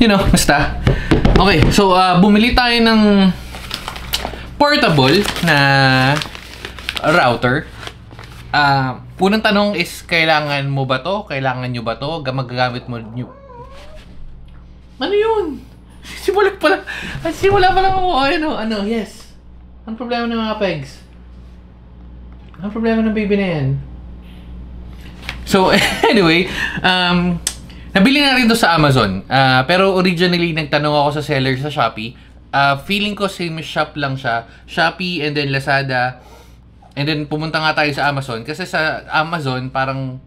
basta. Okay, so bumili tayo ng portable na router. Unang tanong is, kailangan mo ba to? Kailangan nyo ba to? Magagamit mo nyo? Ano yun? Simula pa lang ako. Yes. Ang problema ng mga pegs? Ang problema ng baby na yan? So, anyway, nabili na rin to sa Amazon. Pero originally, nagtanong ako sa seller sa Shopee. Feeling ko same shop lang siya. Shopee and then Lazada. And then pumunta nga tayo sa Amazon. Kasi sa Amazon, parang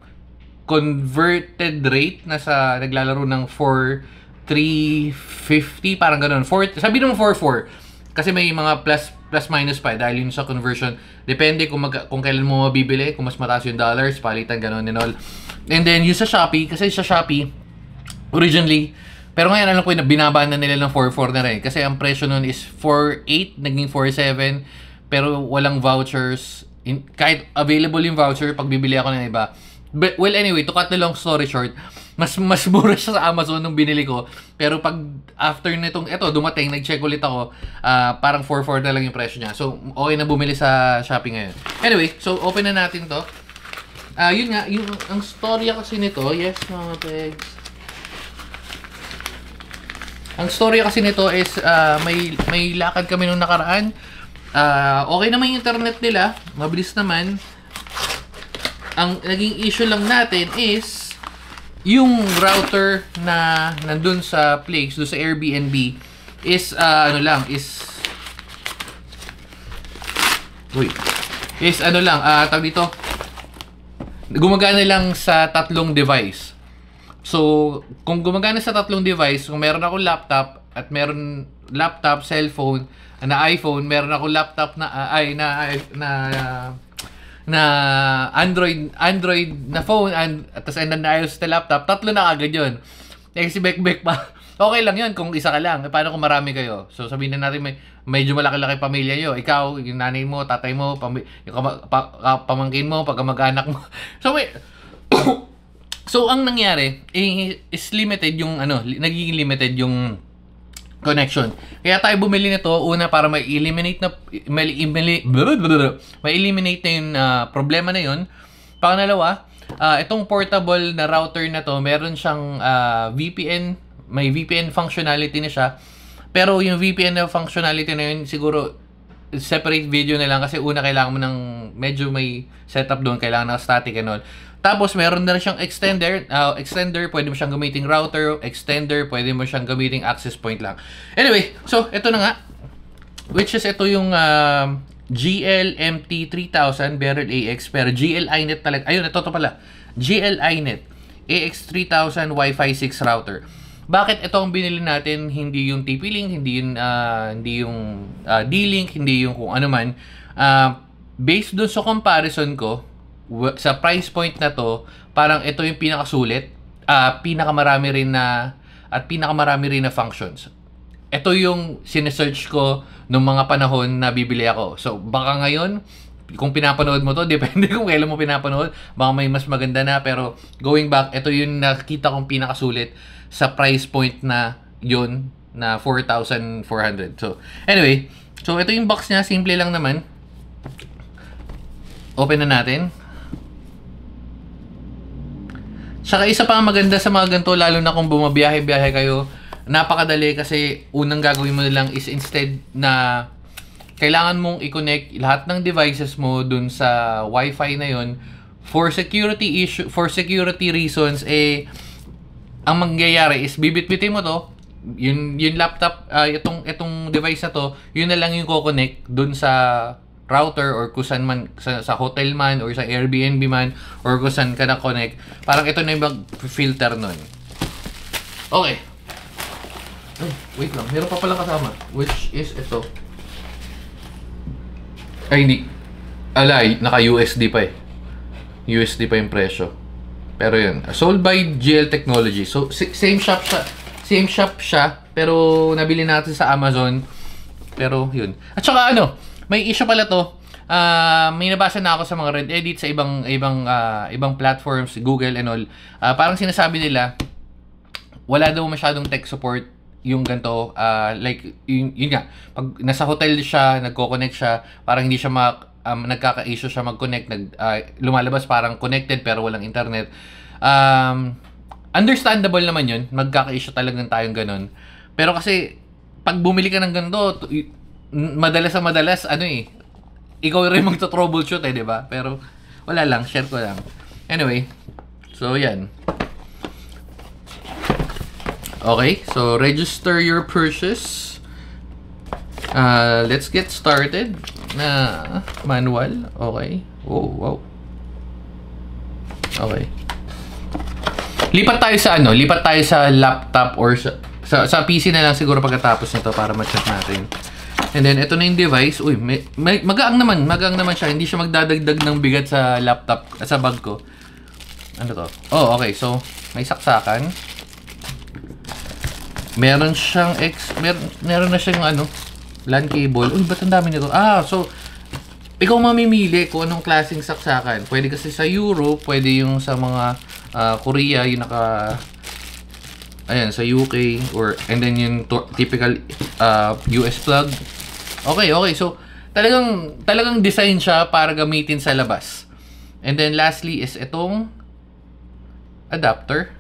converted rate nasa naglalaro ng 4,350. Parang ganun. Sabi naman 4,400. Kasi may mga plus minus pa dahil yun sa conversion. Depende kung kailan mo mabibili, kung mas mataas yung dollars, palitan, gano'n and all. And then yung sa Shopee, kasi sa Shopee, originally, pero ngayon alam ko na binaba na nila ng 4,400 na rin. Kasi ang presyo nun is 4,800, naging 4,700, pero walang vouchers. Kahit available yung voucher, pag bibili ako ng iba. But, well, anyway, to cut the long story short, mas mura siya sa Amazon nung binili ko. Pero pag after nitong dumating, nag-check ulit ako, parang 4,400 na lang yung presyo niya. So, okay na bumili sa Shopee ngayon. Anyway, so open na natin to. Yun nga, ang storya kasi nito, yes mga pegs. Ang storya kasi nito is, may lakad kami nung nakaraan. Okay naman yung internet nila, mabilis naman. Ang naging issue lang natin is yung router na nandun sa place, doon sa Airbnb is tawag dito, gumagana lang sa 3 device. So, kung gumagana sa 3 device, kung meron akong laptop at meron laptop, cellphone, na iPhone, meron akong laptop na Android na phone tapos na-iOS na laptop, 3 na agad yun. Kasi back pa. Okay lang yun kung isa ka lang. Paano kung marami kayo? So sabihin na natin medyo malaki-laki pamilya nyo. Ikaw, yung nanay mo, tatay mo, yung pamangkin mo, pagkamag-anak mo. So ang nangyari is limited yung nagiging limited yung connection. Kaya tayo bumili nito una para ma-eliminate na yung problema na yun. Pangalawa, itong portable na router na to, meron siyang VPN, may VPN functionality na siya. Pero yung VPN na functionality na yun, siguro separate video na lang kasi una kailangan mo ng medyo may setup doon, kailangan ng static and all. Tapos, meron na rin siyang extender. Extender, pwede mo siyang gamiting router. Extender, pwede mo siyang gamiting access point lang. Anyway, so, ito na nga. Which is, ito yung GL-MT3000 Beryl AX. Pero GL-iNet talaga. Ayun, ito pala. GL-iNet AX3000 Wi-Fi 6 router. Bakit ito ang binili natin? Hindi yung TP-Link, hindi yung D-Link, hindi yung kung ano man. Based dun sa comparison ko, sa price point na to, parang ito yung pinakasulit, pinakamarami rin na functions. Ito yung sinesearch ko nung mga panahon na bibili ako. So, baka ngayon, kung pinapanood mo to, depende kung kailan mo pinapanood, baka may mas maganda na, pero going back, ito yung nakita kong pinakasulit sa price point na yun, na 4,400. So, anyway, so ito yung box niya, simple lang naman. Open na natin. Saka isa pa maganda sa mga ganito, lalo na kung bumabiyahe-biyahe kayo, napakadali kasi unang gagawin mo na lang is instead na kailangan mong i-connect lahat ng devices mo dun sa Wi-Fi na yon, for security reasons, ang mangyayari is bibitbitin mo to, yung laptop, itong device na to, yun na lang yung ko-connect dun sa router or kung saan man, sa hotel man or sa Airbnb man or kung saan ka na-connect. Parang ito na yung mag-filter nun. Okay. Ay, wait lang. Meron pa pala kasama. Which is ito. Ay, hindi. Alay, naka-USD pa eh. USD pa yung presyo. Pero yun. Sold by GL Technology. So, same shop siya. Same shop siya. Pero, nabili natin sa Amazon. Pero, yun. At saka may issue pala to. May nabasa na ako sa mga Reddit, sa ibang platforms, Google and all. Parang sinasabi nila, wala daw masyadong tech support yung ganito. Like, yun nga, pag nasa hotel siya, nagko-connect siya, parang hindi siya nagkaka-issue siya mag-connect, lumalabas parang connected pero walang internet. Understandable naman yun, magkaka-issue talagang tayong ganun. Pero kasi, pag bumili ka ng ganito, madalas, ikaw rin magto-troubleshoot di ba? Pero, wala lang, share ko lang. Anyway, so yan. Okay, so register your purchase. Let's get started. Manual. Okay. Oh, wow. Okay. Lipat tayo sa laptop or sa PC na lang siguro pagkatapos nito para ma-check natin. And then ito na yung device. Uy, magaang naman siya. Hindi siya magdadagdag ng bigat sa laptop, sa bag ko. Ano to? Oh, okay. So, may saksakan. Meron siyang meron na siyang LAN cable. Uy, ba't ang dami nito? So ikaw mamimili kung anong klaseng saksakan. Pwede kasi sa Europe, pwede yung sa mga Korea, yung sa UK and then yung typical US plug. Okay. So talagang design siya para gamitin sa labas. And then lastly is itong adapter.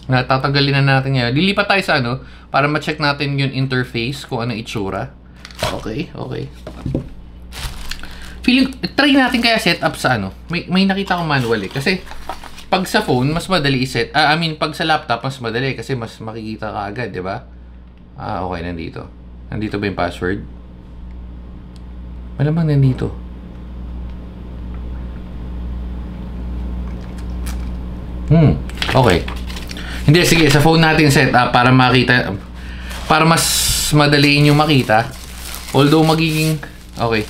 Tatanggalin na natin ngayon. Lilipat tayo sa para ma-check natin yung interface kung ano itsura. Okay. Try natin kaya set up sa may nakita akong manual kasi pag sa phone mas madali i-set. Pag sa laptop mas madali kasi mas makikita ka agad, 'di ba? Okay, nandito. Nandito ba yung password? Malamang nandito. Okay. Hindi, sige, sa phone natin set up para makita, para mas madaliin yung makita. Although magiging, okay.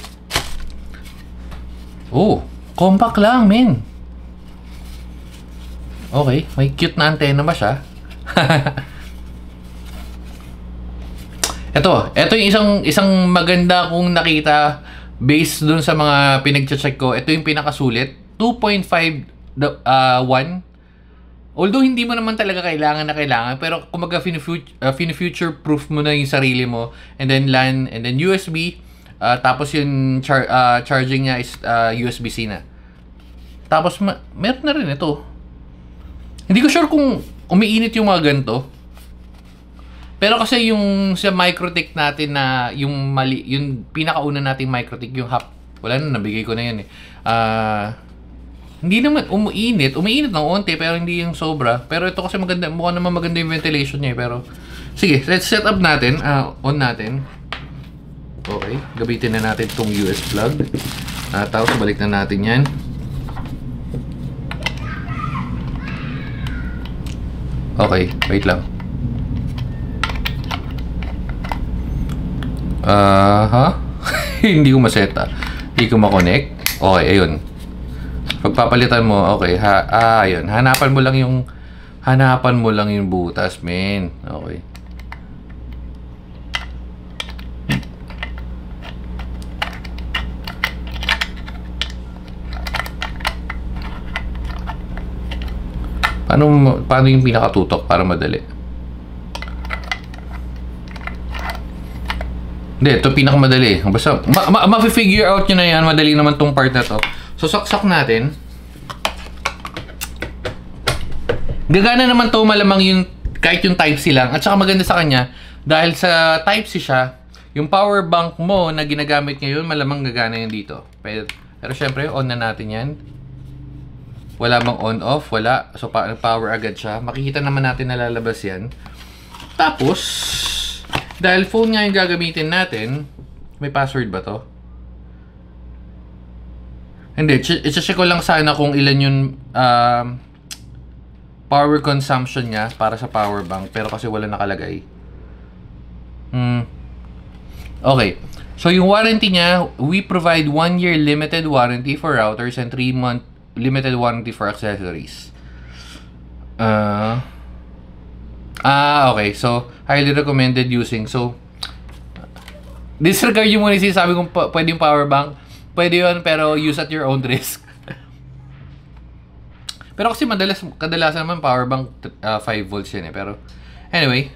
Oh, compact lang, men. Okay, may cute na antenna ba siya? Ito yung isang maganda kong nakita based dun sa mga pinag-check ko. Ito yung pinakasulit, 2.5 1. Although hindi mo naman talaga kailangan, pero kumaga future proof mo na yung sarili mo. And then LAN, and then USB. Tapos yung charging niya is USB-C na. Tapos meron na rin ito. Hindi ko sure kung umiinit yung mga ganito. Pero kasi yung sa MikroTik natin na yung pinakauna nating MikroTik, yung half, wala na, nabigay ko na yun Hindi naman umiinit ng onte pero hindi yung sobra. Pero ito kasi maganda, mukhang naman maganda yung ventilation niya pero sige, let's set up natin, on natin. Okay, gamitin na natin itong US plug. Tapos balik na natin 'yan. Okay, wait lang. Hindi ko maseta. Hindi ko ma-connect. Okay, ayun. Pagpapalitan mo, okay, ayun. Hanapan mo lang yung butas, men. Okay. Paano yung pinakatutok para madali? Hindi, ito pinakamadali. Basta, ma-figure out nyo na yan. Madali naman tong part na to. So, saksak natin. Gagana naman to malamang kahit yung Type-C lang. At saka maganda sa kanya, dahil sa Type-C siya, yung power bank mo na ginagamit ngayon, malamang gagana yun dito. Pero syempre, on na natin yan. Wala bang on-off? Wala. So, power agad siya. Makikita naman natin na lalabas yan. Tapos, dahil phone nga yung gagamitin natin, may password ba to? Hindi, i-check ko lang sana kung ilan yung power consumption niya para sa power bank. Pero kasi wala nakalagay. Okay. So, yung warranty niya, we provide 1-year limited warranty for routers and 3-month limited warranty for accessories. Okay. So, highly recommended using. So, disregard yung muna sabi kong pwede yung power bank. Pwede yun, pero use at your own risk. Pero kasi kadalasan naman power bank 5 volts yan eh. Pero anyway.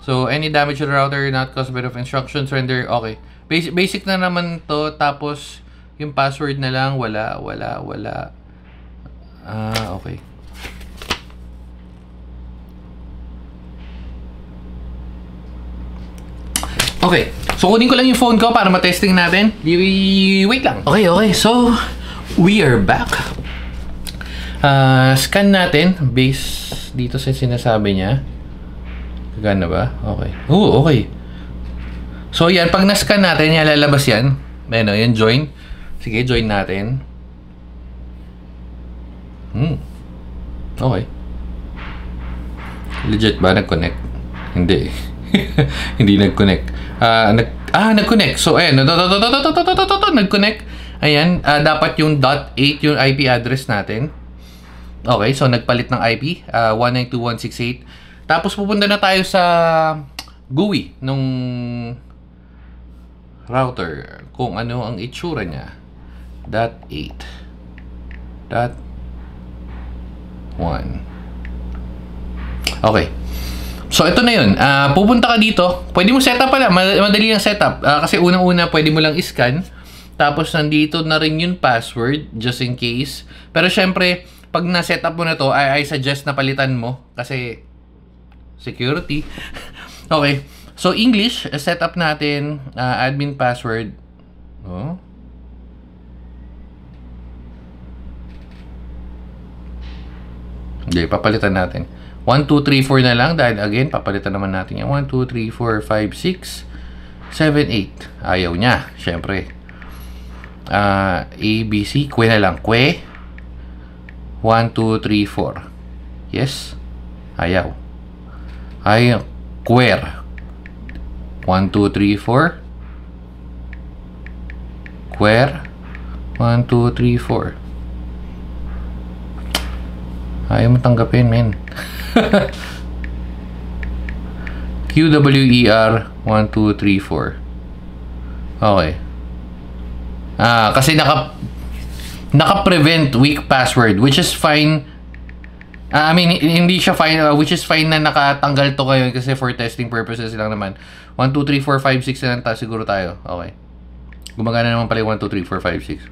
So any damage to the router not caused by the instructions render. Okay. Basic na naman to. Tapos yung password na lang wala. Okay. Okay. So kunin ko lang yung phone ko para ma-testing natin. Wait lang. Okay. So we are back. Scan natin base dito sa sinasabi niya. Gana ba? Okay. Okay. So yan, pag na-scan natin, yan lalabas yan. Ayun o, yan join. Sige, join natin. Okay. Legit ba? Nag-connect? Hindi. Hindi nag-connect. Nag-connect. So ayan, nag-connect. Ayan, dapat yung .8 yung IP address natin. Okay, so nagpalit ng IP, 192.168. Tapos pupunta na tayo sa GUI nung router, kung ano ang itsura niya. .8 .1. Okay. So ito na yun. Pupunta ka dito. Pwede mo setup pala. Madali ang setup. Kasi unang-una pwede mo lang i-scan. Tapos nandito na rin yung password just in case. Pero syempre, pag na-setup mo na to, I suggest na palitan mo. Kasi security. Okay. So, English, setup natin, admin password. Oh. Hindi, papalitan natin. 1, 2, 3, 4 na lang. Dahil, again, papalitan naman natin yung 1, 2, 3, 4, 5, 6, 7, 8. Ayaw niya, syempre. A, B, C. Kwe na lang. Kwe. 1, 2, 3, 4. Yes. Ayaw. Quer. 1, 2, 3, 4. Quer. 1, 2, 3, 4. Ayaw mo tanggapin, men. QWER 1, 2, 3, 4. Okay. Kasi naka-prevent weak password, which is fine. I mean, hindi siya fine, which is fine na nakatanggal to kayo kasi for testing purposes lang naman. 1, 2, 3, 4, 5, 6 na lang siguro tayo. Okay. Gumagana naman pala yung 1, 2, 3, 4, 5, 6.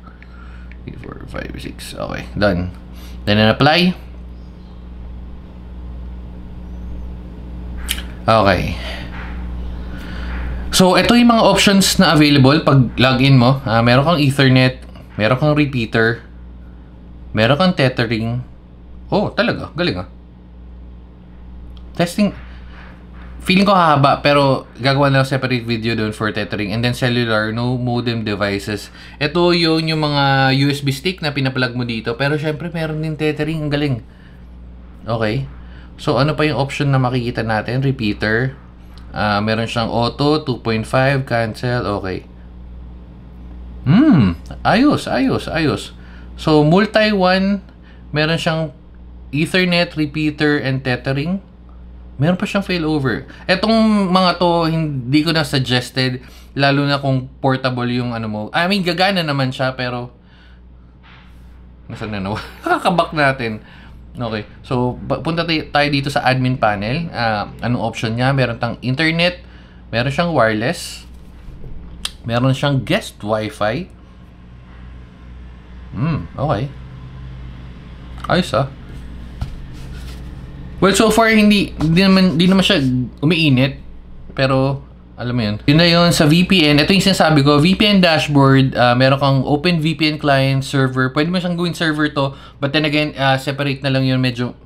3, 4, 5, 6. Okay, done. Then apply. Okay. So, ito yung mga options na available pag login mo. Meron kang Ethernet, meron kang repeater, meron kang tethering. Oh, talaga. Galing Testing. Feeling ko hahaba, pero gagawa na lang separate video doon for tethering. And then cellular, no modem devices. Ito yung mga USB stick na pinaplug mo dito. Pero syempre, meron din tethering. Ang galing. Okay. So, ano pa yung option na makikita natin? Repeater. Meron siyang auto, 2.5, cancel. Okay. Ayos. So, multi-one. Meron siyang Ethernet, repeater, and tethering. Meron pa siyang failover. Etong mga to, hindi ko na suggested. Lalo na kung portable yung ano mo. I mean, gagana naman siya, pero nasaan na nawa? Kakabak natin. Okay. So, punta tayo dito sa admin panel. Anong option niya? Meron tang internet. Meron siyang wireless. Meron siyang guest wifi. Okay. Ayos Well, so far hindi naman siya umiinit, pero alam mo yun. Yun na yun sa VPN. Ito yung sinasabi ko, VPN dashboard, meron kang open VPN client server. Pwede mo siyang gawin server to, but then again, separate na lang yun, medyo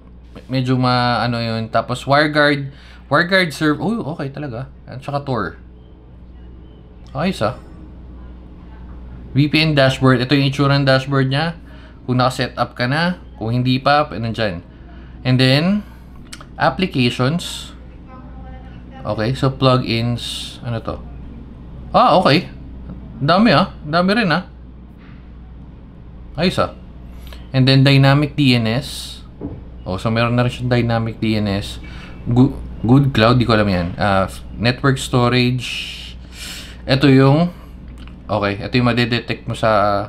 ano yun. Tapos WireGuard server. Oh, okay talaga. At saka Tor. Ayos VPN dashboard. Ito yung itsura ng dashboard niya. Kung naka-set up ka na, kung hindi pa, nandyan. And then applications. Okay, so plugins. Ano to? Okay. Dami Dami rin Ayos And then dynamic DNS. So meron na rin siyang dynamic DNS. Good cloud, di ko alam yan. Network storage. Ito yung ito yung madedetect mo sa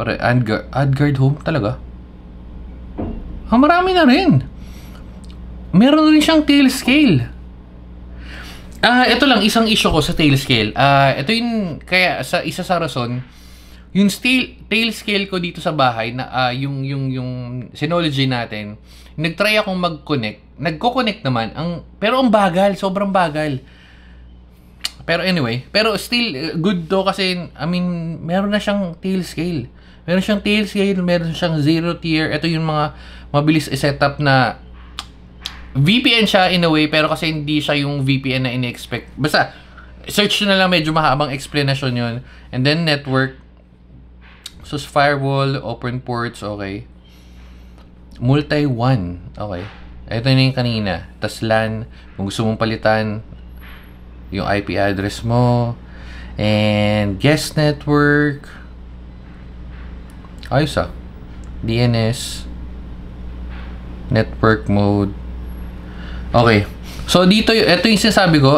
AdGuard Home talaga. Marami na rin. Meron rin siyang tail scale. Ito lang, isang issue ko sa tail scale. Ito yung, kaya sa isa sa rason, yung tail scale ko dito sa bahay, na yung Synology natin, nagtry akong mag-connect. Nagko-connect naman, pero ang bagal, sobrang bagal. Pero anyway, pero still good to kasi, I mean, meron na siyang tail scale. Meron siyang tail scale, meron siyang 0 tier. Ito yung mga mabilis i-setup na VPN siya in a way, pero kasi hindi siya yung VPN na ini-expect. Basta, search na lang, medyo mahabang explanation yun. And then network. So, firewall, open ports, okay. Multi-1, okay. Ito na yung kanina. Tas LAN, kung gusto mong palitan, yung IP address mo. And guest network. Ayos DNS. Network mode. Okay. So, dito, ito yung sinasabi ko.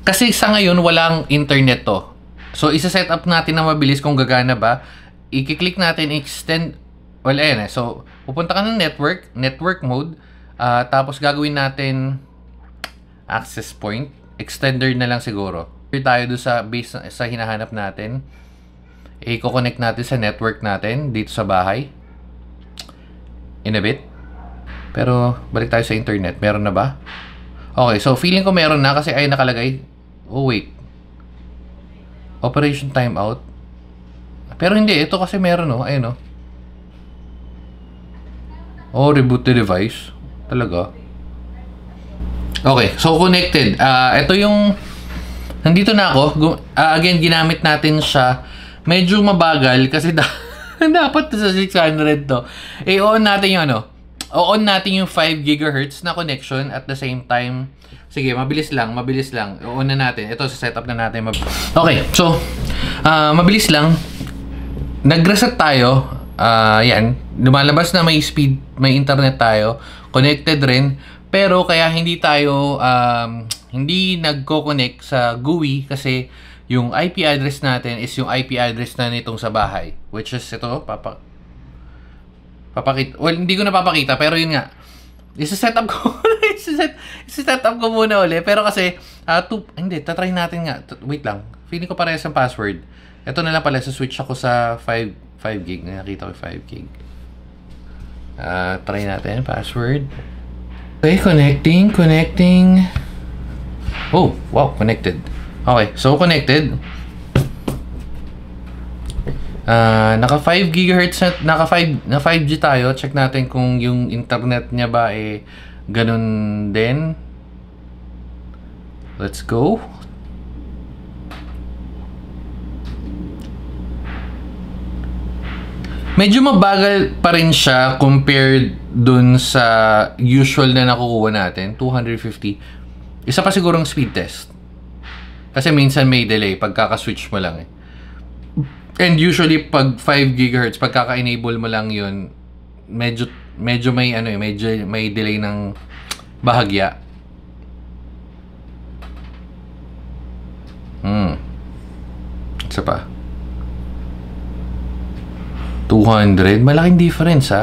Kasi sa ngayon, walang internet to. So, isa-set up natin na mabilis kung gagana ba. I-click natin, extend. Well, ayan So, pupunta ka ng network mode. Tapos, gagawin natin access point. Extender na lang siguro. Tayo doon sa base sa hinahanap natin. I-connect natin sa network natin dito sa bahay. In a bit. Pero, balik tayo sa internet. Meron na ba? Okay, so feeling ko meron na kasi ay nakalagay. Oh, wait. Operation timeout. Pero hindi. Ito kasi meron, oh. Ayun, oh. Oh, reboot the device. Talaga. Okay, so connected. Ito yung... Nandito na ako. Again, ginamit natin siya. Medyo mabagal kasi dapat sa 600 to. I-on natin yung ano. O-on natin yung 5 GHz na connection at the same time. Sige, mabilis lang. I-on na natin. Ito, sa setup na natin. Okay, so, mabilis lang. Nag-reset tayo. Yan. Lumalabas na may speed, may internet tayo. Connected rin. Pero kaya hindi tayo, hindi nagko-connect sa GUI kasi yung IP address natin is yung IP address na nitong sa bahay. Which is ito, papakita. Well, hindi ko na papakita, pero yun nga. Isa-set up ko muna ulit. Pero kasi, hindi, tatry natin nga. Wait lang. Feeling ko parehas ang password. Ito na lang pala, switch ako sa 5 gig. Nakita ko 5 gig. Try natin, password. Okay, connecting. Oh, wow, connected. Okay, so connected. Naka 5 GHz na 5G tayo. Check natin kung yung internet niya ba ganun din. Let's go. Medyo mabagal pa rin siya compared dun sa usual na nakukuha natin, 250. Isa pa sigurong speed test. Kasi minsan may delay pagkaka-switch mo lang And usually pag 5 GHz pagkaka-enable mo lang 'yun, medyo may medyo may delay ng bahagya. Isa pa. 200, malaking difference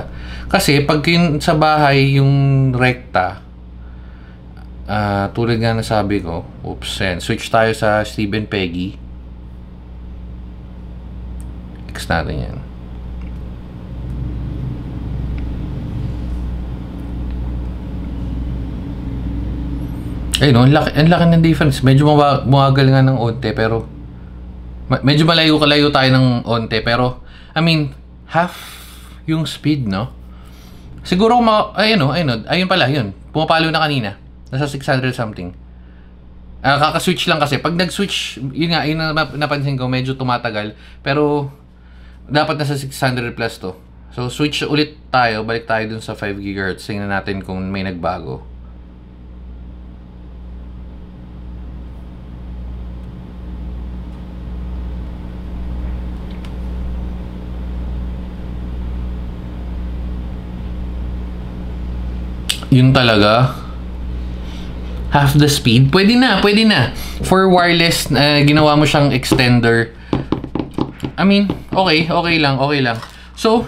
Kasi pag sa bahay yung rekta, tulad nga nasabi ko, switch tayo sa Steve and Peggy. X natin yan. Ayun, ang laki ng difference. Medyo mawagal nga ng onte, pero medyo malayo tayo ng onte, pero I mean, half yung speed, no? Siguro ayun pala, yun. Pumapalo na kanina. Nasa 600 something. Kaka-switch lang kasi. Pag nag-switch, yun napansin ko, medyo tumatagal. Pero, dapat nasa 600 plus to. So, switch ulit tayo. Balik tayo dun sa 5 GHz. Tingnan natin kung may nagbago. Yun talaga. Half the speed. Pwede na. For wireless, ginawa mo siyang extender. I mean, okay lang. So,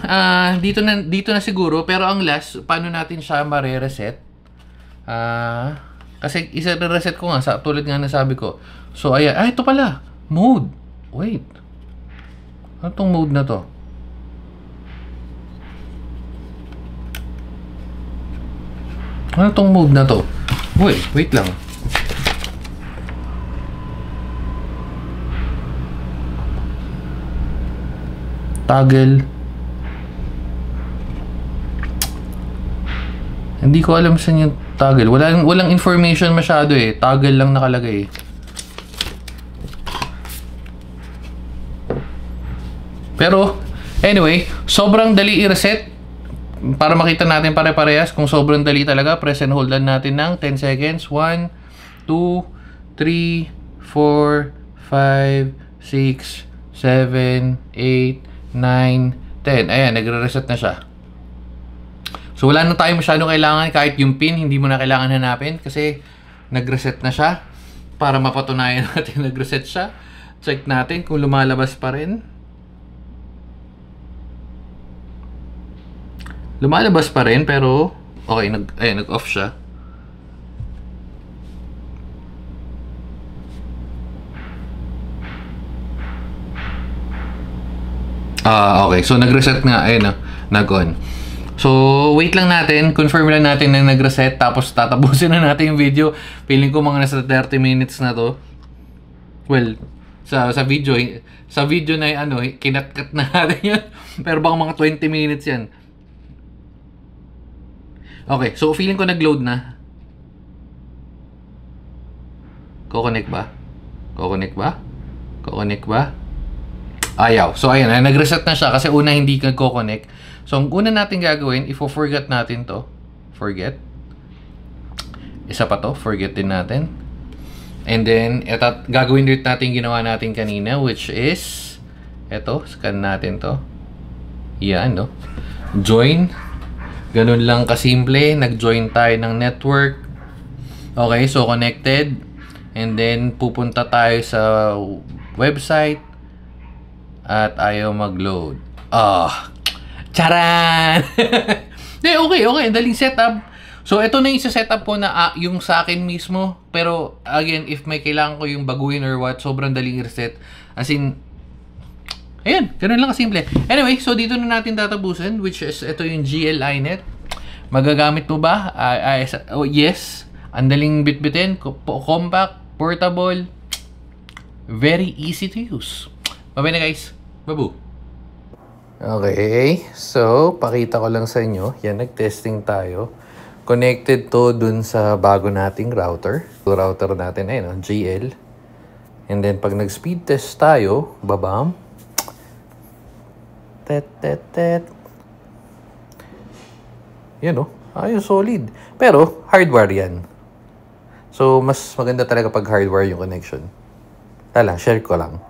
dito na siguro. Pero ang last, paano natin siya mare-reset? Kasi isa-reset ko nga, tulad nga na sabi ko. So, ayan. Ito pala. Mode. Wait. Ano tong mode na to? Ano tong mode na to? Wait lang. Toggle. Hindi ko alam saan yung toggle. Walang information masyado eh. Toggle lang nakalagay eh. Pero, anyway, sobrang dali i-reset. Para makita natin pare-parehas kung sobrang dali talaga, press and hold natin ng 10 seconds. 1, 2, 3, 4, 5, 6, 7, 8, 9, 10. Ayan, nagre-reset na siya. So, wala na tayo masyadong kailangan. Kahit yung pin, hindi mo na kailangan hanapin kasi nag-reset na siya. Para mapatunayan natin nag-reset siya. Check natin kung lumalabas pa rin. Lumalabas pa rin, pero okay, nag-off siya. Okay. So, nag-reset nga. Ayun na. Nag-on. So, wait lang natin. Confirm lang natin na nag-reset. Tapos, tatapusin na natin yung video. Feeling ko mga nasa 30 minutes na to. Well, sa video na kinat-cut na natin yun. Pero baka mga 20 minutes yan. Okay. So, feeling ko nag-load na. Ko-connect ba? Ayaw. So, ayan. Nag-reset na siya kasi una hindi nagko-connect. So, ang una natin gagawin, ifo-forget natin to. Forget. Isa pa to. Forget din natin. And then, gagawin din natin ginawa natin kanina, which is, eto, scan natin to. Yan, no? Join. Ganun lang kasimple. Nag-join tayo ng network. Okay, so connected. And then, pupunta tayo sa website. At ayaw mag-load. Charan! Okay. Daling setup. So, ito na yung setup po na yung sa akin mismo. Pero, again, if may kailangan ko yung baguhin or what, sobrang daling reset. As in, ayan, ganun lang kasimple. Anyway, so dito na natin tatapusin, which is, ito yung GL-iNet. Magagamit mo ba? Yes. Ang daling bitbitin. Compact, portable. Very easy to use. Bye na guys. Babu. Okay. So, pakita ko lang sa inyo. Yan, nag-testing tayo. Connected to dun sa bago nating router. Router natin, ayun, GL. And then, pag nag-speed test tayo, babam. Tet. Yan, ayun, solid. Pero, hardware yan. So, mas maganda talaga pag hardware yung connection. Share ko lang.